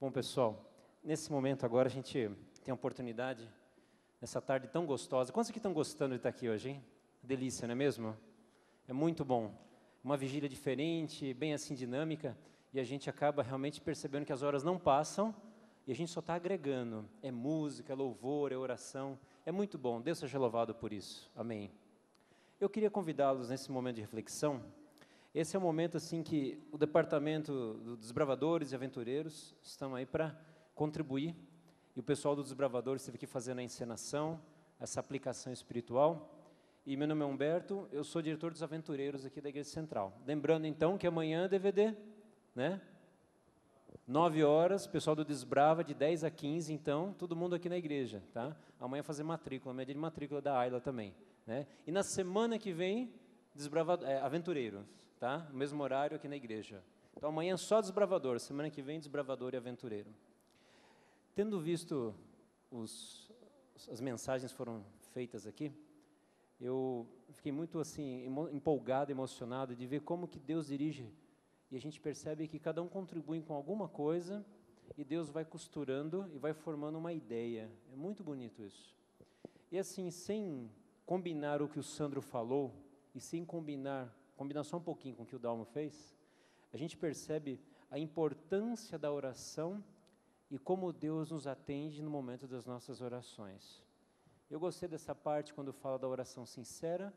Bom, pessoal, nesse momento agora a gente tem a oportunidade, nessa tarde tão gostosa. Quantos aqui estão gostando de estar aqui hoje, hein? Delícia, não é mesmo? É muito bom. Uma vigília diferente, bem assim dinâmica, e a gente acaba realmente percebendo que as horas não passam e a gente só está agregando. É música, é louvor, é oração. É muito bom. Deus seja louvado por isso. Amém. Eu queria convidá-los nesse momento de reflexão. Esse é o momento assim que o departamento dos desbravadores e aventureiros estão aí para contribuir. E o pessoal dos desbravadores esteve aqui fazendo a encenação, essa aplicação espiritual. E meu nome é Humberto, eu sou diretor dos aventureiros aqui da Igreja Central. Lembrando então que amanhã é DVD, né? 9 horas, pessoal do Desbrava, de 10 a 15, então, todo mundo aqui na igreja, tá? Amanhã fazer matrícula, média de matrícula da Ayla também, né? E na semana que vem, aventureiros, tá? No mesmo horário aqui na igreja. Então amanhã só desbravador, semana que vem desbravador e aventureiro. Tendo visto as mensagens foram feitas aqui, eu fiquei muito assim empolgado, emocionado de ver como que Deus dirige, e a gente percebe que cada um contribui com alguma coisa e Deus vai costurando e vai formando uma ideia. É muito bonito isso. E assim, sem combinar o que o Sandro falou e sem combinar só um pouquinho com o que o Dalmo fez, a gente percebe a importância da oração e como Deus nos atende no momento das nossas orações. Eu gostei dessa parte quando fala da oração sincera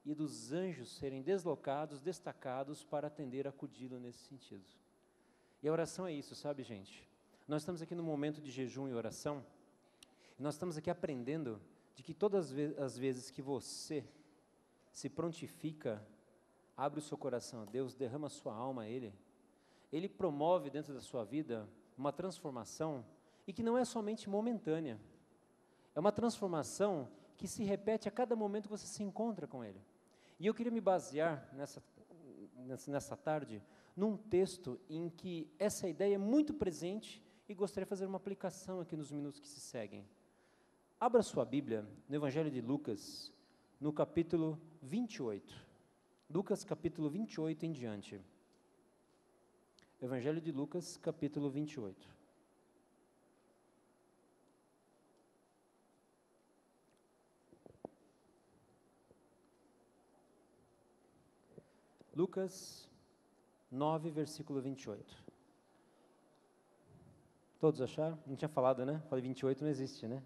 e dos anjos serem deslocados, destacados para atender, acudi-lo nesse sentido. E a oração é isso, sabe, gente? Nós estamos aqui no momento de jejum e oração, e nós estamos aqui aprendendo de que todas as vezes que você se prontifica, abre o seu coração a Deus, derrama a sua alma a Ele, Ele promove dentro da sua vida uma transformação, e que não é somente momentânea, é uma transformação que se repete a cada momento que você se encontra com Ele. E eu queria me basear nessa tarde num texto em que essa ideia é muito presente e gostaria de fazer uma aplicação aqui nos minutos que se seguem. Abra sua Bíblia no Evangelho de Lucas, no capítulo 28. Lucas, capítulo 28 em diante. Evangelho de Lucas, capítulo 28. Lucas 9, versículo 28. Todos acharam? Não tinha falado, né? Falei 28, não existe, né?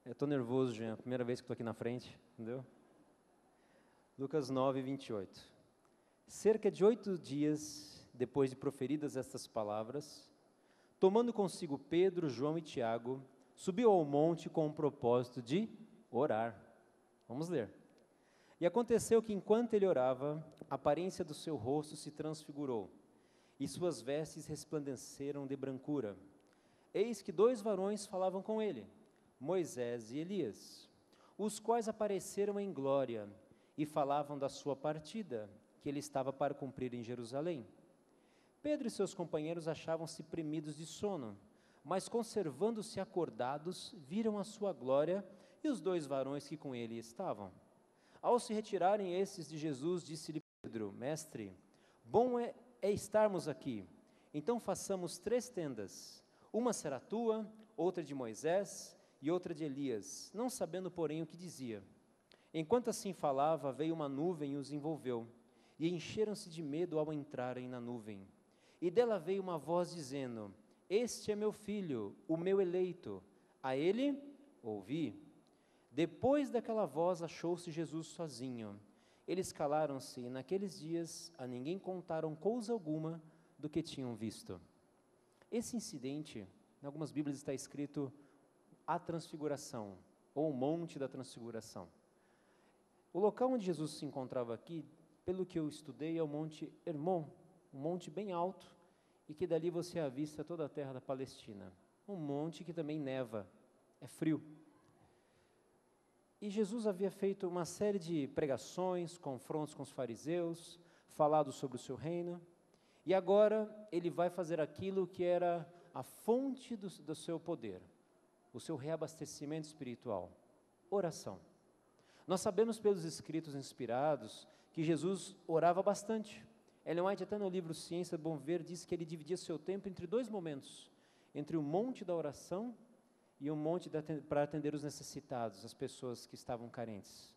Eu estou nervoso, Jean, a primeira vez que estou aqui na frente, entendeu? Lucas 9, 28. Cerca de 8 dias depois de proferidas estas palavras, tomando consigo Pedro, João e Tiago, subiu ao monte com o propósito de orar. Vamos ler. E aconteceu que, enquanto ele orava, a aparência do seu rosto se transfigurou, e suas vestes resplandeceram de brancura. Eis que 2 varões falavam com ele, Moisés e Elias, os quais apareceram em glória, e falavam da sua partida, que ele estava para cumprir em Jerusalém. Pedro e seus companheiros achavam-se premidos de sono, mas conservando-se acordados, viram a sua glória e os 2 varões que com ele estavam. Ao se retirarem esses de Jesus, disse-lhe Pedro, Mestre, bom é estarmos aqui. Então façamos 3 tendas. Uma será tua, outra de Moisés e outra de Elias, não sabendo, porém, o que dizia. Enquanto assim falava, veio uma nuvem e os envolveu, e encheram-se de medo ao entrarem na nuvem. E dela veio uma voz dizendo, Este é meu filho, o meu eleito, a ele ouvi. Depois daquela voz achou-se Jesus sozinho. Eles calaram-se e naqueles dias a ninguém contaram coisa alguma do que tinham visto. Esse incidente, em algumas Bíblias está escrito a transfiguração, ou o monte da transfiguração. O local onde Jesus se encontrava aqui, pelo que eu estudei, é o Monte Hermon, um monte bem alto, e que dali você avista toda a terra da Palestina. Um monte que também neva, é frio. E Jesus havia feito uma série de pregações, confrontos com os fariseus, falado sobre o seu reino, e agora ele vai fazer aquilo que era a fonte do seu poder, o seu reabastecimento espiritual, oração. Nós sabemos pelos escritos inspirados que Jesus orava bastante, Ellen White, até no livro Ciência do Bom Viver, diz que ele dividia seu tempo entre dois momentos, entre o monte da oração e o monte para atender os necessitados, as pessoas que estavam carentes.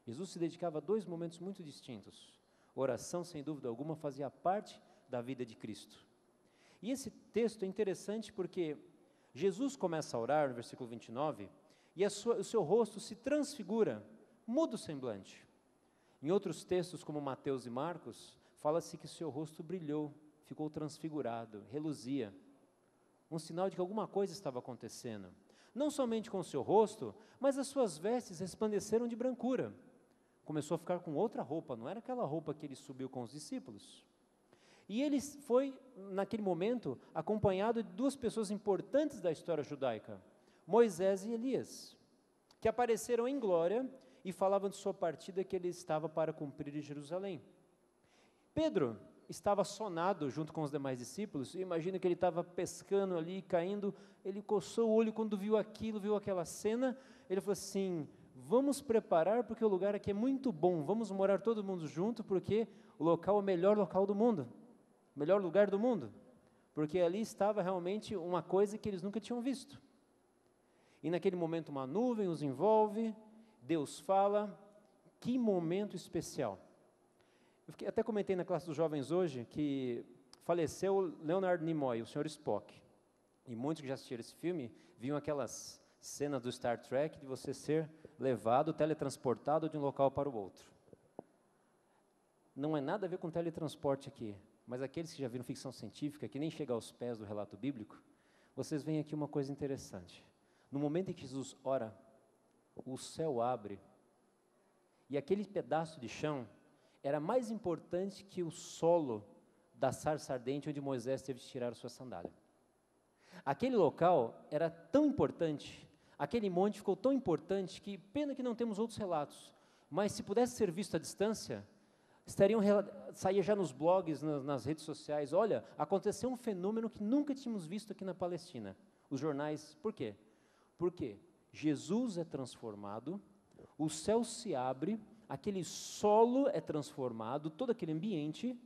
Jesus se dedicava a dois momentos muito distintos. Oração, sem dúvida alguma, fazia parte da vida de Cristo. E esse texto é interessante porque Jesus começa a orar, no versículo 29, e o seu rosto se transfigura, muda o semblante. Em outros textos, como Mateus e Marcos, fala-se que o seu rosto brilhou, ficou transfigurado, reluzia. Um sinal de que alguma coisa estava acontecendo. Não somente com o seu rosto, mas as suas vestes resplandeceram de brancura. Começou a ficar com outra roupa, não era aquela roupa que ele subiu com os discípulos. E ele foi, naquele momento, acompanhado de duas pessoas importantes da história judaica, Moisés e Elias, que apareceram em glória e falavam de sua partida que ele estava para cumprir em Jerusalém. Pedro estava sonado junto com os demais discípulos, e imagina que ele estava pescando ali, caindo, ele coçou o olho quando viu aquilo, viu aquela cena, ele falou assim, vamos preparar porque o lugar aqui é muito bom, vamos morar todo mundo junto porque o local é o melhor local do mundo, o melhor lugar do mundo, porque ali estava realmente uma coisa que eles nunca tinham visto. E naquele momento uma nuvem os envolve, Deus fala, que momento especial. Até comentei na classe dos jovens hoje que faleceu Leonard Nimoy, o Sr. Spock. E muitos que já assistiram esse filme viam aquelas cenas do Star Trek de você ser levado, teletransportado de um local para o outro. Não é nada a ver com teletransporte aqui, mas aqueles que já viram ficção científica, que nem chega aos pés do relato bíblico, vocês veem aqui uma coisa interessante. No momento em que Jesus ora, o céu abre, e aquele pedaço de chão era mais importante que o solo da sarça ardente onde Moisés teve que tirar a sua sandália. Aquele local era tão importante, aquele monte ficou tão importante, que pena que não temos outros relatos, mas se pudesse ser visto à distância, saía já nos blogs, nas redes sociais, olha, aconteceu um fenômeno que nunca tínhamos visto aqui na Palestina. Os jornais, por quê? Porque Jesus é transformado, o céu se abre, aquele solo é transformado, todo aquele ambiente,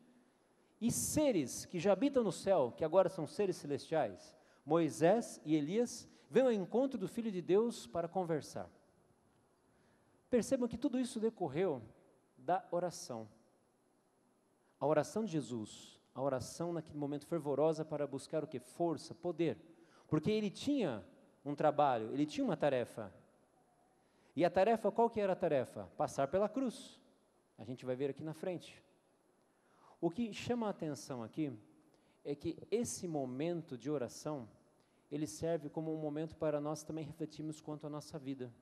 e seres que já habitam no céu, que agora são seres celestiais, Moisés e Elias, vêm ao encontro do Filho de Deus para conversar. Percebam que tudo isso decorreu da oração. A oração de Jesus, a oração naquele momento fervorosa para buscar o quê? Força, poder. Porque ele tinha um trabalho, ele tinha uma tarefa. E a tarefa, qual que era a tarefa? Passar pela cruz. A gente vai ver aqui na frente. O que chama a atenção aqui é que esse momento de oração, ele serve como um momento para nós também refletirmos quanto à nossa vida.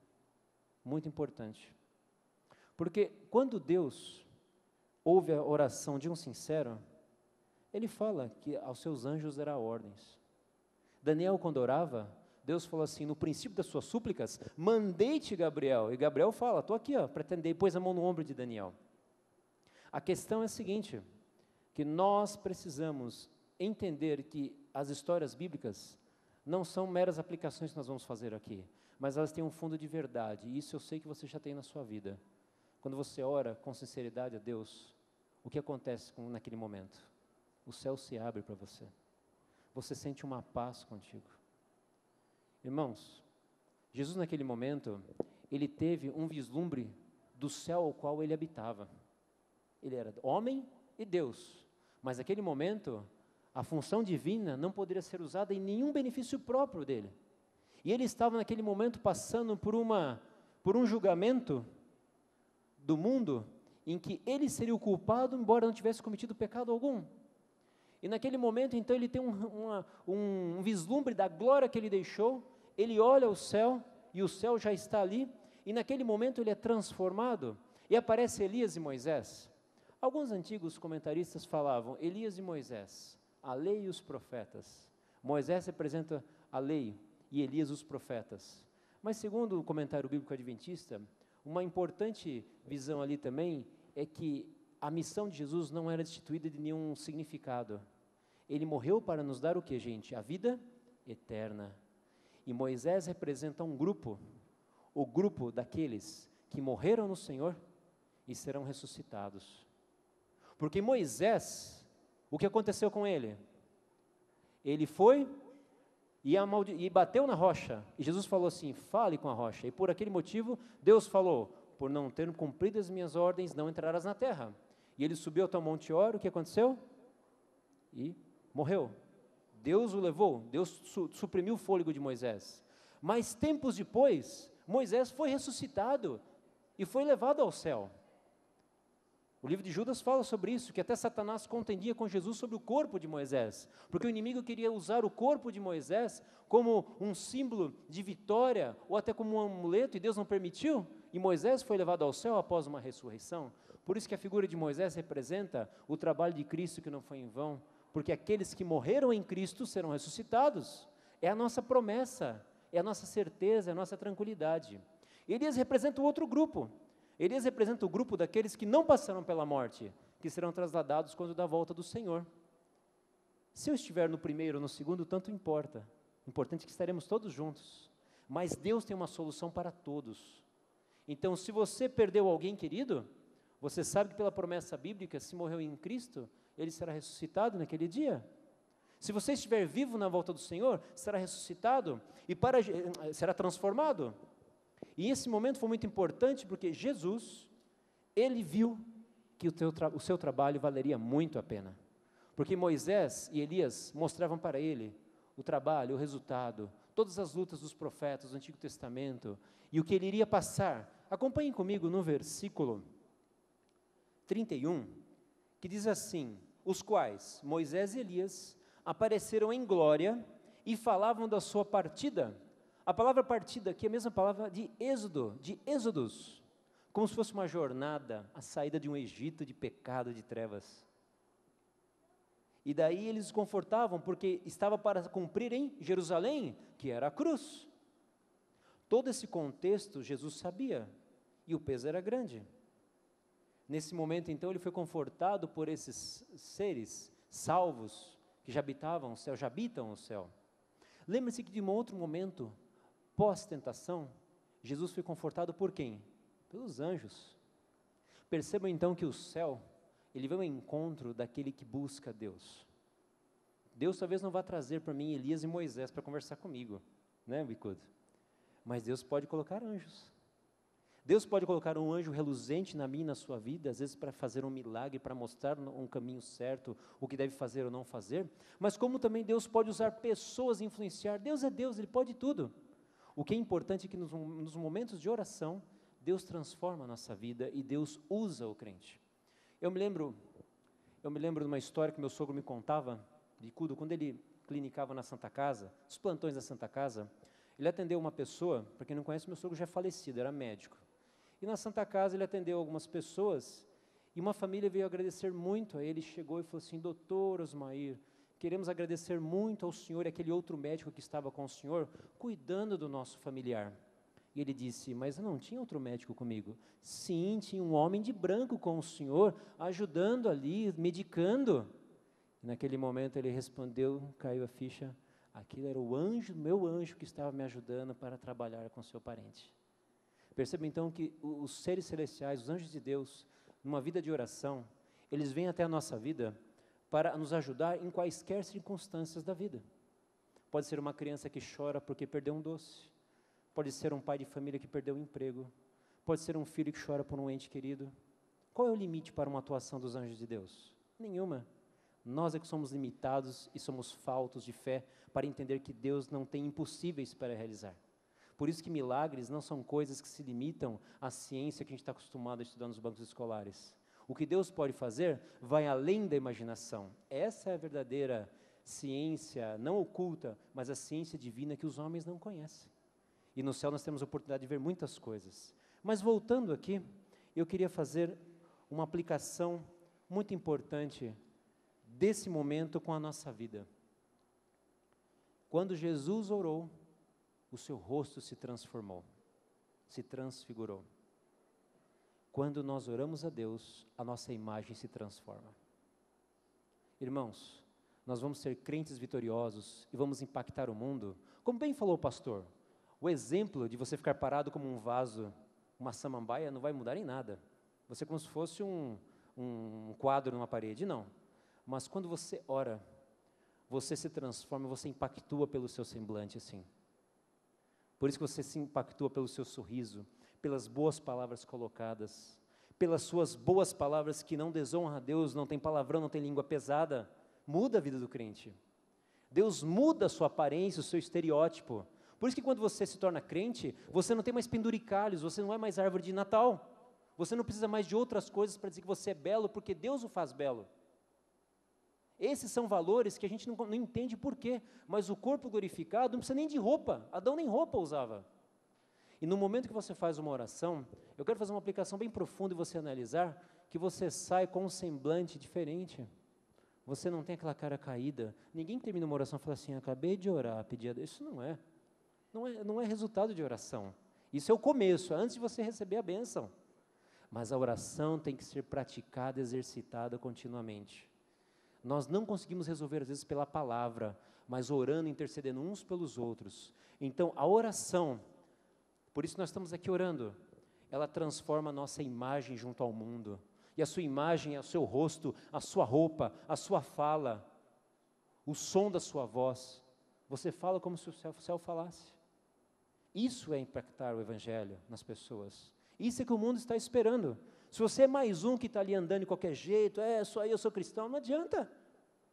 Muito importante. Porque quando Deus ouve a oração de um sincero, Ele fala que aos seus anjos dará ordens. Daniel, quando orava, Deus falou assim, no princípio das suas súplicas, mandei-te Gabriel. E Gabriel fala, estou aqui, pretendei, pôs a mão no ombro de Daniel. A questão é a seguinte, que nós precisamos entender que as histórias bíblicas não são meras aplicações que nós vamos fazer aqui, mas elas têm um fundo de verdade, e isso eu sei que você já tem na sua vida. Quando você ora com sinceridade a Deus, o que acontece naquele momento? O céu se abre para você. Você sente uma paz contigo. Irmãos, Jesus naquele momento, ele teve um vislumbre do céu ao qual ele habitava. Ele era homem e Deus, mas naquele momento, a função divina não poderia ser usada em nenhum benefício próprio dele. E ele estava naquele momento passando por um julgamento do mundo, em que ele seria o culpado, embora não tivesse cometido pecado algum. E naquele momento, então, ele tem um vislumbre da glória que ele deixou, ele olha o céu, e o céu já está ali, e naquele momento ele é transformado, e aparece Elias e Moisés. Alguns antigos comentaristas falavam, Elias e Moisés, a lei e os profetas. Moisés representa a lei, e Elias os profetas. Mas segundo o comentário bíblico adventista, uma importante visão ali também é que a missão de Jesus não era destituída de nenhum significado. Ele morreu para nos dar o que, gente? A vida eterna. E Moisés representa um grupo, o grupo daqueles que morreram no Senhor e serão ressuscitados. Porque Moisés, o que aconteceu com ele? Ele foi e bateu na rocha. E Jesus falou assim, fale com a rocha. E por aquele motivo, Deus falou, por não ter cumprido as minhas ordens, não entrarás na terra. E ele subiu até o Monte Hor, o que aconteceu? E morreu. Deus o levou, Deus suprimiu o fôlego de Moisés. Mas tempos depois, Moisés foi ressuscitado e foi levado ao céu. O livro de Judas fala sobre isso, que até Satanás contendia com Jesus sobre o corpo de Moisés, porque o inimigo queria usar o corpo de Moisés como um símbolo de vitória, ou até como um amuleto, e Deus não permitiu, e Moisés foi levado ao céu após uma ressurreição. Por isso que a figura de Moisés representa o trabalho de Cristo que não foi em vão, porque aqueles que morreram em Cristo serão ressuscitados. É a nossa promessa, é a nossa certeza, é a nossa tranquilidade. Elias representa o outro grupo. Elias representa o grupo daqueles que não passaram pela morte, que serão trasladados quando da volta do Senhor. Se eu estiver no primeiro ou no segundo, tanto importa. O importante é que estaremos todos juntos. Mas Deus tem uma solução para todos. Então, se você perdeu alguém querido, você sabe que pela promessa bíblica, se morreu em Cristo, ele será ressuscitado naquele dia. Se você estiver vivo na volta do Senhor, será ressuscitado e será transformado. E esse momento foi muito importante porque Jesus, ele viu que o seu trabalho valeria muito a pena. Porque Moisés e Elias mostravam para ele o trabalho, o resultado, todas as lutas dos profetas do Antigo Testamento e o que ele iria passar. Acompanhem comigo no versículo 31, que diz assim, os quais, Moisés e Elias, apareceram em glória e falavam da sua partida. A palavra partida aqui é a mesma palavra de êxodo, de êxodos, como se fosse uma jornada, a saída de um Egito de pecado, de trevas. E daí eles confortavam, porque estava para cumprir em Jerusalém, que era a cruz. Todo esse contexto Jesus sabia, e o peso era grande. Nesse momento, então, ele foi confortado por esses seres salvos, que já habitavam o céu, já habitam o céu. Lembre-se que de um outro momento, pós-tentação, Jesus foi confortado por quem? Pelos anjos. Percebam então que o céu, ele vem ao encontro daquele que busca Deus. Deus talvez não vá trazer para mim Elias e Moisés para conversar comigo, né, Bicudo? Mas Deus pode colocar anjos. Deus pode colocar um anjo reluzente na minha e na sua vida, às vezes para fazer um milagre, para mostrar um caminho certo, o que deve fazer ou não fazer, mas como também Deus pode usar pessoas e influenciar. Deus é Deus, Ele pode tudo. O que é importante é que nos momentos de oração, Deus transforma a nossa vida e Deus usa o crente. Eu me lembro de uma história que meu sogro me contava, de quando ele clinicava na Santa Casa, os plantões da Santa Casa, ele atendeu uma pessoa, para quem não conhece, meu sogro já é falecido, era médico. E na Santa Casa ele atendeu algumas pessoas, e uma família veio agradecer muito a ele, chegou e falou assim, doutor Osmair, queremos agradecer muito ao senhor e aquele outro médico que estava com o senhor, cuidando do nosso familiar. E ele disse, mas não tinha outro médico comigo? Sim, tinha um homem de branco com o senhor, ajudando ali, medicando. E naquele momento ele respondeu, caiu a ficha, aquilo era o anjo, meu anjo que estava me ajudando para trabalhar com seu parente. Perceba então que os seres celestiais, os anjos de Deus, numa vida de oração, eles vêm até a nossa vida para nos ajudar em quaisquer circunstâncias da vida. Pode ser uma criança que chora porque perdeu um doce, pode ser um pai de família que perdeu o emprego, pode ser um filho que chora por um ente querido. Qual é o limite para uma atuação dos anjos de Deus? Nenhuma. Nós é que somos limitados e somos faltos de fé para entender que Deus não tem impossíveis para realizar. Por isso que milagres não são coisas que se limitam à ciência que a gente está acostumado a estudar nos bancos escolares. O que Deus pode fazer vai além da imaginação. Essa é a verdadeira ciência, não oculta, mas a ciência divina que os homens não conhecem. E no céu nós temos a oportunidade de ver muitas coisas. Mas voltando aqui, eu queria fazer uma aplicação muito importante desse momento com a nossa vida. Quando Jesus orou, o seu rosto se transformou, se transfigurou. Quando nós oramos a Deus, a nossa imagem se transforma. Irmãos, nós vamos ser crentes vitoriosos e vamos impactar o mundo. Como bem falou o pastor, o exemplo de você ficar parado como um vaso, uma samambaia, não vai mudar em nada. Você é como se fosse um um quadro numa parede, não. Mas quando você ora, você se transforma, você impactua pelo seu semblante, assim. Por isso que você se impactua pelo seu sorriso, pelas boas palavras colocadas, pelas suas boas palavras que não desonram a Deus, não tem palavrão, não tem língua pesada. Muda a vida do crente. Deus muda a sua aparência, o seu estereótipo. Por isso que quando você se torna crente, você não tem mais penduricalhos, você não é mais árvore de Natal. Você não precisa mais de outras coisas para dizer que você é belo, porque Deus o faz belo. Esses são valores que a gente não entende por quê, mas o corpo glorificado não precisa nem de roupa, Adão nem roupa usava. E no momento que você faz uma oração, eu quero fazer uma aplicação bem profunda e você analisar, que você sai com um semblante diferente. Você não tem aquela cara caída. Ninguém termina uma oração e fala assim, acabei de orar, pedi a Deus. Isso não é resultado de oração. Isso é o começo, antes de você receber a bênção. Mas a oração tem que ser praticada, exercitada continuamente. Nós não conseguimos resolver, às vezes, pela palavra, mas orando, intercedendo uns pelos outros. Então, a oração, por isso nós estamos aqui orando, ela transforma a nossa imagem junto ao mundo. E a sua imagem é o seu rosto, a sua roupa, a sua fala, o som da sua voz. Você fala como se o céu falasse. Isso é impactar o Evangelho nas pessoas. Isso é que o mundo está esperando. Se você é mais um que está ali andando de qualquer jeito, só aí eu sou cristão, não adianta.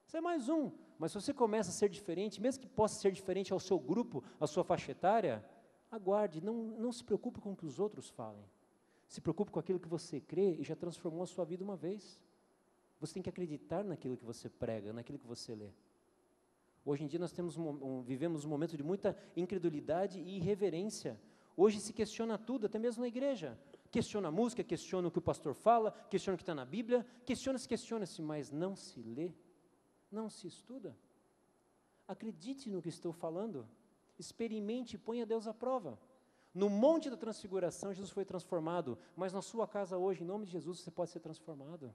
Você é mais um. Mas se você começa a ser diferente, mesmo que possa ser diferente ao seu grupo, à sua faixa etária, aguarde, não se preocupe com o que os outros falem. Se preocupe com aquilo que você crê e já transformou a sua vida uma vez. Você tem que acreditar naquilo que você prega, naquilo que você lê. Hoje em dia nós vivemos um momento de muita incredulidade e irreverência. Hoje se questiona tudo, até mesmo na igreja. Questiona a música, questiona o que o pastor fala, questiona o que está na Bíblia, questiona-se, mas não se lê, não se estuda. Acredite no que estou falando, experimente e ponha Deus à prova. No Monte da Transfiguração, Jesus foi transformado, mas na sua casa hoje, em nome de Jesus, você pode ser transformado.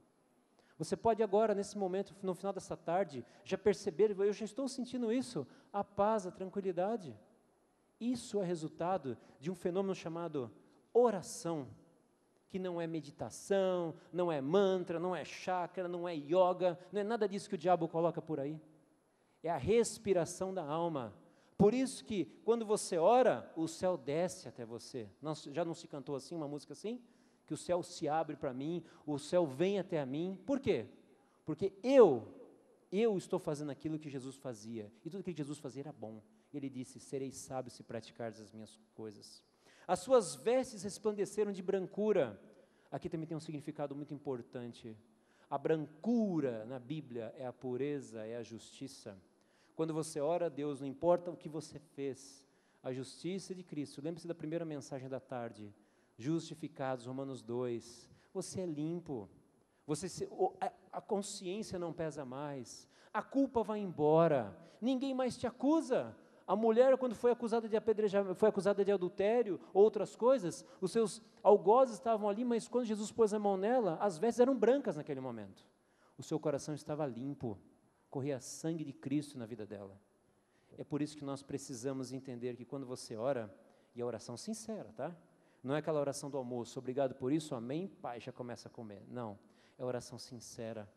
Você pode agora, nesse momento, no final dessa tarde, já perceber, eu já estou sentindo isso, a paz, a tranquilidade. Isso é resultado de um fenômeno chamado oração, que não é meditação, não é mantra, não é chakra, não é yoga, não é nada disso que o diabo coloca por aí. É a respiração da alma. Por isso que, quando você ora, o céu desce até você. Já não se cantou assim, uma música assim? Que o céu se abre para mim, o céu vem até a mim. Por quê? Porque eu estou fazendo aquilo que Jesus fazia. E tudo que Jesus fazia era bom. Ele disse, sereis sábios se praticardes as minhas coisas. As suas vestes resplandeceram de brancura. Aqui também tem um significado muito importante. A brancura na Bíblia é a pureza, é a justiça. Quando você ora a Deus, não importa o que você fez, a justiça de Cristo. Lembre-se da primeira mensagem da tarde. Justificados, Romanos 2. Você é limpo. A consciência não pesa mais. A culpa vai embora. Ninguém mais te acusa. A mulher, quando foi acusada de apedrejar, foi acusada de adultério, outras coisas, os seus algozes estavam ali, mas quando Jesus pôs a mão nela, as vestes eram brancas naquele momento. O seu coração estava limpo, corria sangue de Cristo na vida dela. É por isso que nós precisamos entender que quando você ora, e a oração sincera, tá? Não é aquela oração do almoço, obrigado por isso, amém, pai, já começa a comer. Não, é oração sincera,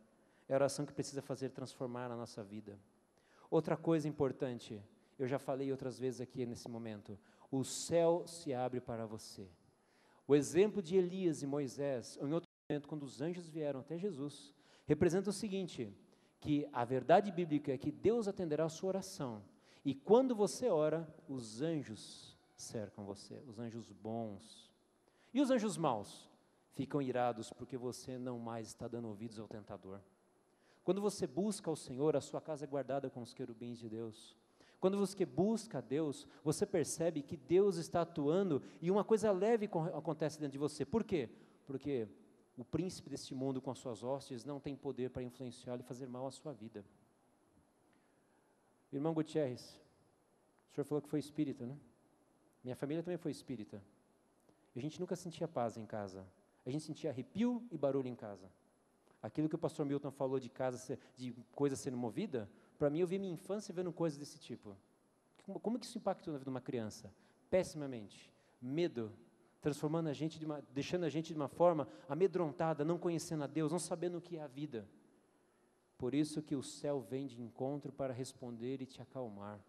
é a oração que precisa fazer transformar a nossa vida. Outra coisa importante, eu já falei outras vezes aqui nesse momento, o céu se abre para você. O exemplo de Elias e Moisés, em outro momento, quando os anjos vieram até Jesus, representa o seguinte, que a verdade bíblica é que Deus atenderá a sua oração, e quando você ora, os anjos cercam você, os anjos bons. E os anjos maus? Ficam irados porque você não mais está dando ouvidos ao tentador. Quando você busca o Senhor, a sua casa é guardada com os querubins de Deus. Quando você busca a Deus, você percebe que Deus está atuando e uma coisa leve acontece dentro de você. Por quê? Porque o príncipe deste mundo com as suas hostes não tem poder para influenciá-lo e fazer mal à sua vida. Irmão Gutierrez, o senhor falou que foi espírita, né? Minha família também foi espírita. A gente nunca sentia paz em casa. A gente sentia arrepio e barulho em casa. Aquilo que o pastor Milton falou de casa, de coisa sendo movida, para mim eu vi minha infância vendo coisas desse tipo. Como que isso impactou na vida de uma criança? Pessimamente. Medo, transformando a gente, deixando a gente de uma forma amedrontada, não conhecendo a Deus, não sabendo o que é a vida. Por isso que o céu vem de encontro para responder e te acalmar.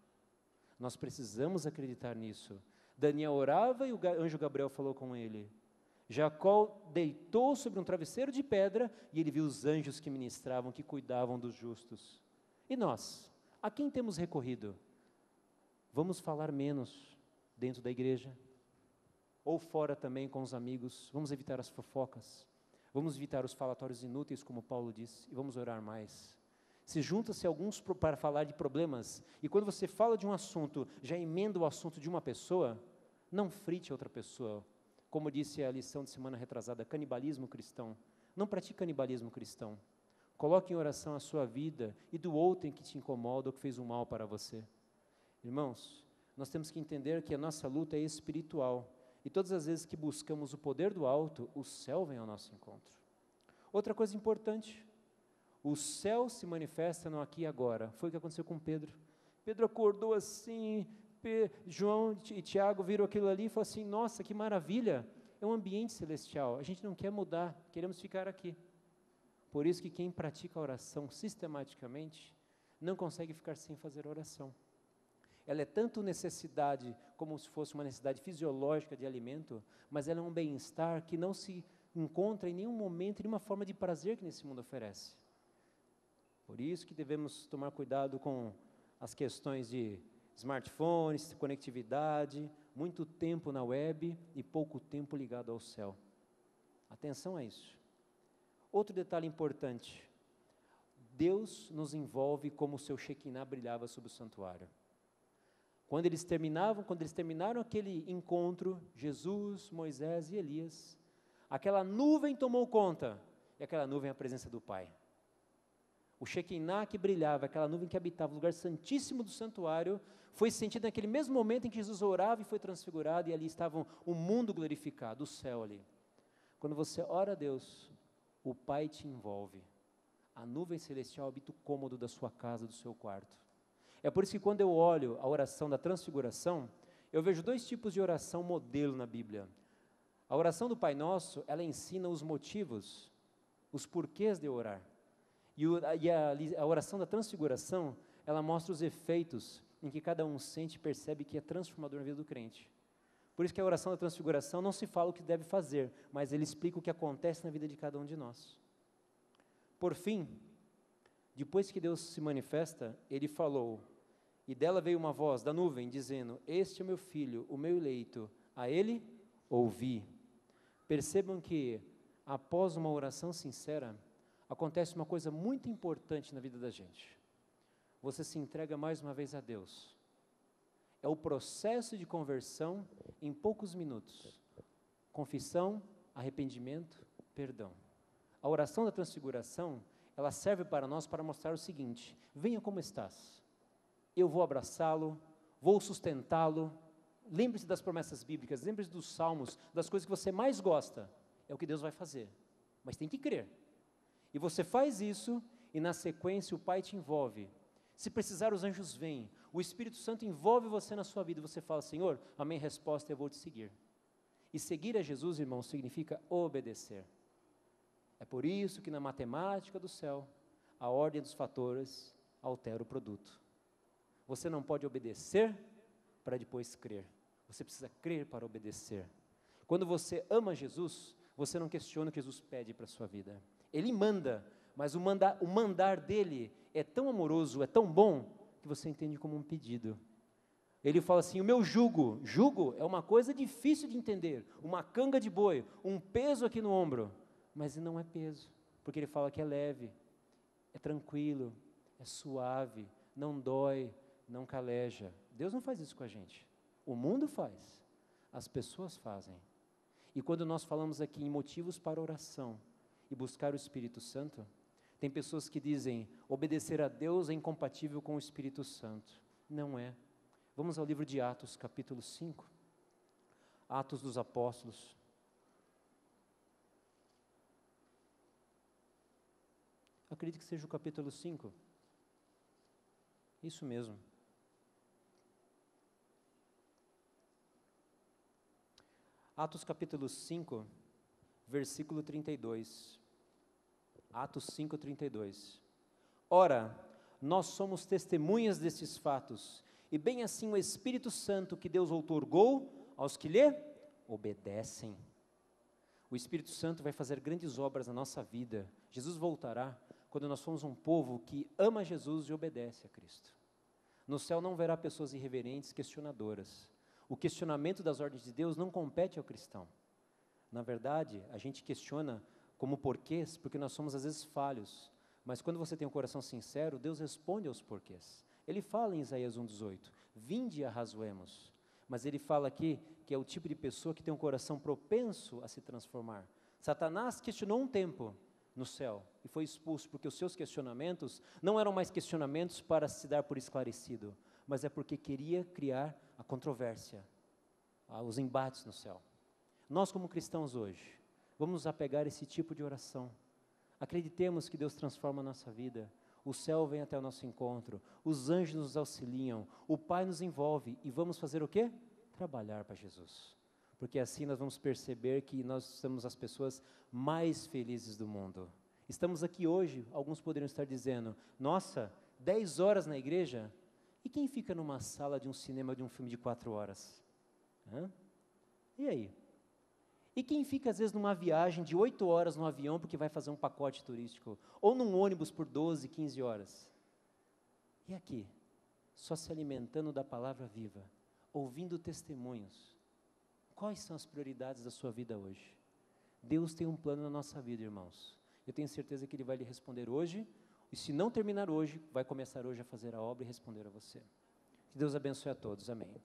Nós precisamos acreditar nisso. Daniel orava e o anjo Gabriel falou com ele. Jacó deitou sobre um travesseiro de pedra e ele viu os anjos que ministravam, que cuidavam dos justos. E nós? A quem temos recorrido? Vamos falar menos dentro da igreja? Ou fora também com os amigos? Vamos evitar as fofocas? Vamos evitar os falatórios inúteis, como Paulo disse, e vamos orar mais. Se junta-se alguns para falar de problemas, e quando você fala de um assunto, já emenda o assunto de uma pessoa, não frite a outra pessoa. Como disse a lição de semana retrasada, canibalismo cristão. Não pratique canibalismo cristão. Coloque em oração a sua vida e do outro em que te incomoda ou que fez um mal para você. Irmãos, nós temos que entender que a nossa luta é espiritual. E todas as vezes que buscamos o poder do alto, o céu vem ao nosso encontro. Outra coisa importante, o céu se manifesta no aqui e agora. Foi o que aconteceu com Pedro. Pedro acordou assim, João e Tiago viram aquilo ali e falaram assim, nossa, que maravilha, é um ambiente celestial, a gente não quer mudar, queremos ficar aqui. Por isso que quem pratica a oração sistematicamente, não consegue ficar sem fazer oração. Ela é tanto necessidade, como se fosse uma necessidade fisiológica de alimento, mas ela é um bem-estar que não se encontra em nenhum momento, em nenhuma forma de prazer que nesse mundo oferece. Por isso que devemos tomar cuidado com as questões de smartphones, conectividade, muito tempo na web e pouco tempo ligado ao céu. Atenção a isso. Outro detalhe importante, Deus nos envolve como o seu Shekinah brilhava sobre o santuário. Quando eles terminaram aquele encontro, Jesus, Moisés e Elias, aquela nuvem tomou conta, e aquela nuvem é a presença do Pai. O Shekinah que brilhava, aquela nuvem que habitava o lugar santíssimo do santuário, foi sentido naquele mesmo momento em que Jesus orava e foi transfigurado, e ali estava o mundo glorificado, o céu ali. Quando você ora a Deus, o Pai te envolve. A nuvem celestial habita o cômodo da sua casa, do seu quarto. É por isso que quando eu olho a oração da transfiguração, eu vejo dois tipos de oração modelo na Bíblia. A oração do Pai Nosso, ela ensina os motivos, os porquês de orar. E a oração da transfiguração, ela mostra os efeitos em que cada um sente e percebe que é transformador na vida do crente. Por isso que a oração da transfiguração não se fala o que deve fazer, mas ele explica o que acontece na vida de cada um de nós. Por fim, depois que Deus se manifesta, ele falou, e dela veio uma voz da nuvem, dizendo, este é meu filho, o meu eleito, a ele ouvi. Percebam que, após uma oração sincera, acontece uma coisa muito importante na vida da gente. Você se entrega mais uma vez a Deus. É o processo de conversão em poucos minutos. Confissão, arrependimento, perdão. A oração da transfiguração, ela serve para nós para mostrar o seguinte, venha como estás. Eu vou abraçá-lo, vou sustentá-lo. Lembre-se das promessas bíblicas, lembre-se dos salmos, das coisas que você mais gosta. É o que Deus vai fazer, mas tem que crer. E você faz isso, e na sequência o Pai te envolve. Se precisar, os anjos vêm. O Espírito Santo envolve você na sua vida, e você fala, Senhor, a minha resposta é, eu vou te seguir. E seguir a Jesus, irmão, significa obedecer. É por isso que na matemática do céu, a ordem dos fatores altera o produto. Você não pode obedecer para depois crer. Você precisa crer para obedecer. Quando você ama Jesus, você não questiona o que Jesus pede para a sua vida. Ele manda, mas o mandar dele é tão amoroso, é tão bom, que você entende como um pedido. Ele fala assim, o meu jugo é uma coisa difícil de entender, uma canga de boi, um peso aqui no ombro, mas não é peso, porque ele fala que é leve, é tranquilo, é suave, não dói, não caleja. Deus não faz isso com a gente, o mundo faz, as pessoas fazem. E quando nós falamos aqui em motivos para oração e buscar o Espírito Santo, tem pessoas que dizem, obedecer a Deus é incompatível com o Espírito Santo. Não é. Vamos ao livro de Atos, capítulo 5. Atos dos Apóstolos. Acredito que seja o capítulo 5. Isso mesmo. Atos capítulo 5, versículo 32. Atos 5, 32. Ora, nós somos testemunhas desses fatos, e bem assim o Espírito Santo que Deus outorgou aos que lhe obedecem. O Espírito Santo vai fazer grandes obras na nossa vida. Jesus voltará quando nós formos um povo que ama Jesus e obedece a Cristo. No céu não haverá pessoas irreverentes, questionadoras. O questionamento das ordens de Deus não compete ao cristão. Na verdade, a gente questiona como porquês, porque nós somos às vezes falhos. Mas quando você tem um coração sincero, Deus responde aos porquês. Ele fala em Isaías 1,18, vinde e arrazoemos. Mas ele fala aqui que é o tipo de pessoa que tem um coração propenso a se transformar. Satanás questionou um tempo no céu e foi expulso porque os seus questionamentos não eram mais questionamentos para se dar por esclarecido, mas é porque queria criar a controvérsia, os embates no céu. Nós como cristãos hoje, vamos nos apegar a esse tipo de oração. Acreditemos que Deus transforma a nossa vida. O céu vem até o nosso encontro, os anjos nos auxiliam, o Pai nos envolve e vamos fazer o quê? Trabalhar para Jesus. Porque assim nós vamos perceber que nós somos as pessoas mais felizes do mundo. Estamos aqui hoje, alguns poderiam estar dizendo, nossa, 10 horas na igreja? E quem fica numa sala de um cinema de um filme de 4 horas? Hã? E aí? E quem fica, às vezes, numa viagem de 8 horas no avião porque vai fazer um pacote turístico, ou num ônibus por 12, 15 horas? E aqui, só se alimentando da palavra viva, ouvindo testemunhos. Quais são as prioridades da sua vida hoje? Deus tem um plano na nossa vida, irmãos. Eu tenho certeza que Ele vai lhe responder hoje, e se não terminar hoje, vai começar hoje a fazer a obra e responder a você. Que Deus abençoe a todos. Amém.